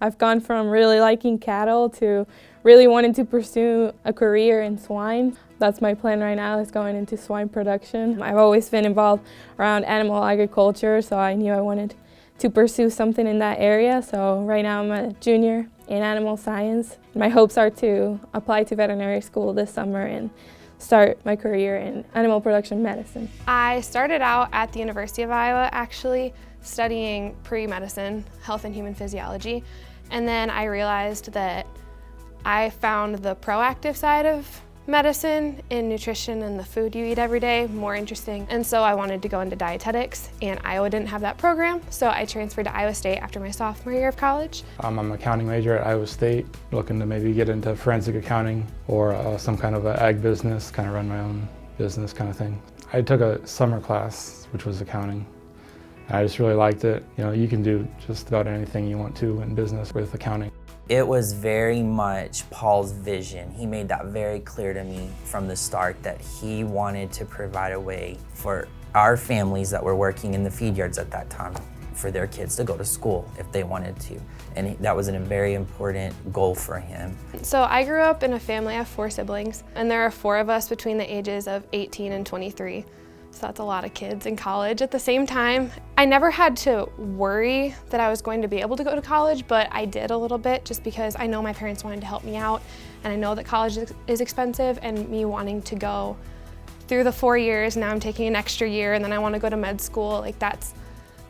I've gone from really liking cattle to really wanting to pursue a career in swine. That's my plan right now, is going into swine production. I've always been involved around animal agriculture, so I knew I wanted to pursue something in that area. So right now I'm a junior in animal science. My hopes are to apply to veterinary school this summer and start my career in animal production medicine. I started out at the University of Iowa actually studying pre-medicine, health and human physiology, and then I realized that I found the proactive side of medicine in nutrition and the food you eat every day more interesting, and so I wanted to go into dietetics, and Iowa didn't have that program, so I transferred to Iowa State after my sophomore year of college. I'm an accounting major at Iowa State, looking to maybe get into forensic accounting or some kind of an ag business, kind of run my own business kind of thing. I took a summer class, which was accounting. I just really liked it. You know, you can do just about anything you want to in business with accounting. It was very much Paul's vision. He made that very clear to me from the start that he wanted to provide a way for our families that were working in the feed yards at that time for their kids to go to school if they wanted to. And that was a very important goal for him. So I grew up in a family of 4 siblings, and there are 4 of us between the ages of 18 and 23. So that's a lot of kids in college at the same time. I never had to worry that I was going to be able to go to college, but I did a little bit just because I know my parents wanted to help me out, and I know that college is expensive, and me wanting to go through the 4 years, now I'm taking an extra year, and then I want to go to med school, like that's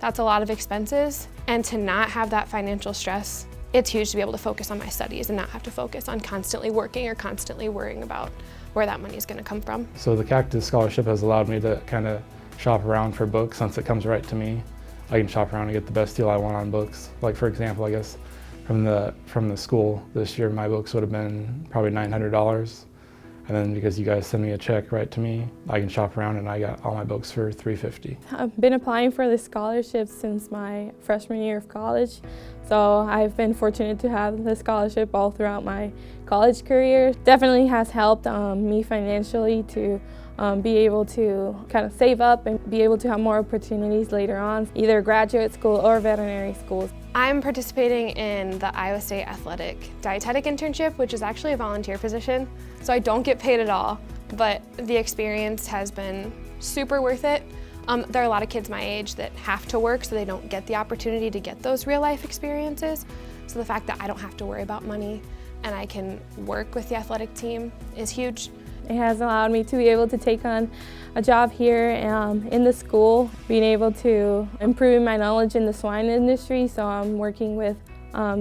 a lot of expenses. And to not have that financial stress, it's huge to be able to focus on my studies and not have to focus on constantly working or constantly worrying about where that money is going to come from. So the Cactus Scholarship has allowed me to kind of shop around for books. Since it comes right to me, I can shop around and get the best deal I want on books. Like for example, I guess from the school this year, my books would have been probably $900. And then because you guys send me a check right to me, I can shop around and I got all my books for $350. I've been applying for the scholarship since my freshman year of college. So I've been fortunate to have the scholarship all throughout my college career. Definitely has helped me financially to be able to kind of save up and be able to have more opportunities later on, either graduate school or veterinary school. I'm participating in the Iowa State Athletic Dietetic Internship, which is actually a volunteer position, so I don't get paid at all, but the experience has been super worth it. There are a lot of kids my age that have to work, so they don't get the opportunity to get those real life experiences. So the fact that I don't have to worry about money and I can work with the athletic team is huge. It has allowed me to be able to take on a job here in the school, being able to improve my knowledge in the swine industry. So I'm working with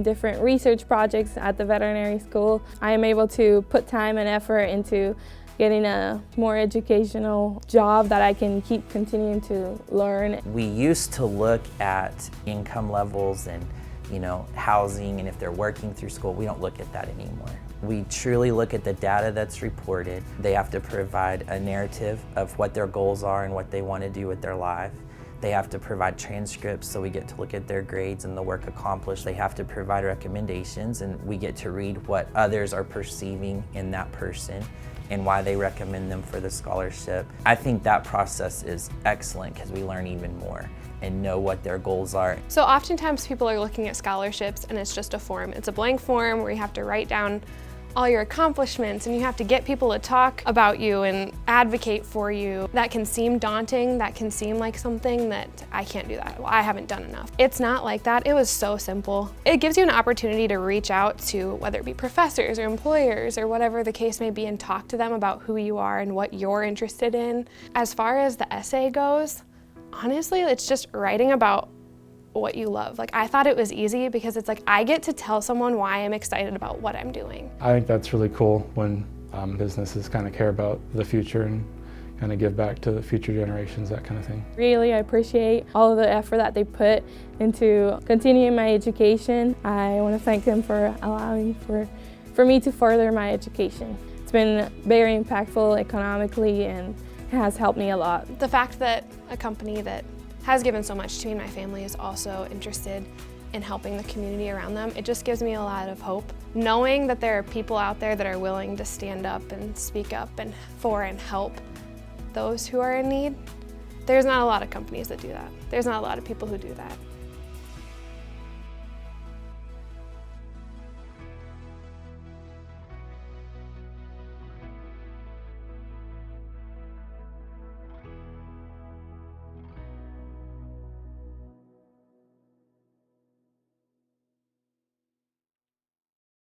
different research projects at the veterinary school. I am able to put time and effort into getting a more educational job that I can keep continuing to learn. We used to look at income levels and housing, and if they're working through school. We don't look at that anymore. We truly look at the data that's reported. They have to provide a narrative of what their goals are and what they want to do with their life. They have to provide transcripts, so we get to look at their grades and the work accomplished. They have to provide recommendations, and we get to read what others are perceiving in that person and why they recommend them for the scholarship. I think that process is excellent because we learn even more and know what their goals are. So oftentimes people are looking at scholarships and it's just a form. It's a blank form where you have to write down all your accomplishments and you have to get people to talk about you and advocate for you. That can seem daunting, that can seem like something that I can't do that. Well, I haven't done enough. It's not like that. It was so simple. It gives you an opportunity to reach out to whether it be professors or employers or whatever the case may be and talk to them about who you are and what you're interested in. As far as the essay goes, honestly, it's just writing about what you love. Like, I thought it was easy because it's like I get to tell someone why I'm excited about what I'm doing. I think that's really cool when businesses kind of care about the future and kind of give back to the future generations, that kind of thing. Really, I appreciate all of the effort that they put into continuing my education. I want to thank them for allowing for me to further my education. It's been very impactful economically and has helped me a lot. The fact that a company that has given so much to me and my family is also interested in helping the community around them, it just gives me a lot of hope. Knowing that there are people out there that are willing to stand up and speak up and help those who are in need. There's not a lot of companies that do that. There's not a lot of people who do that.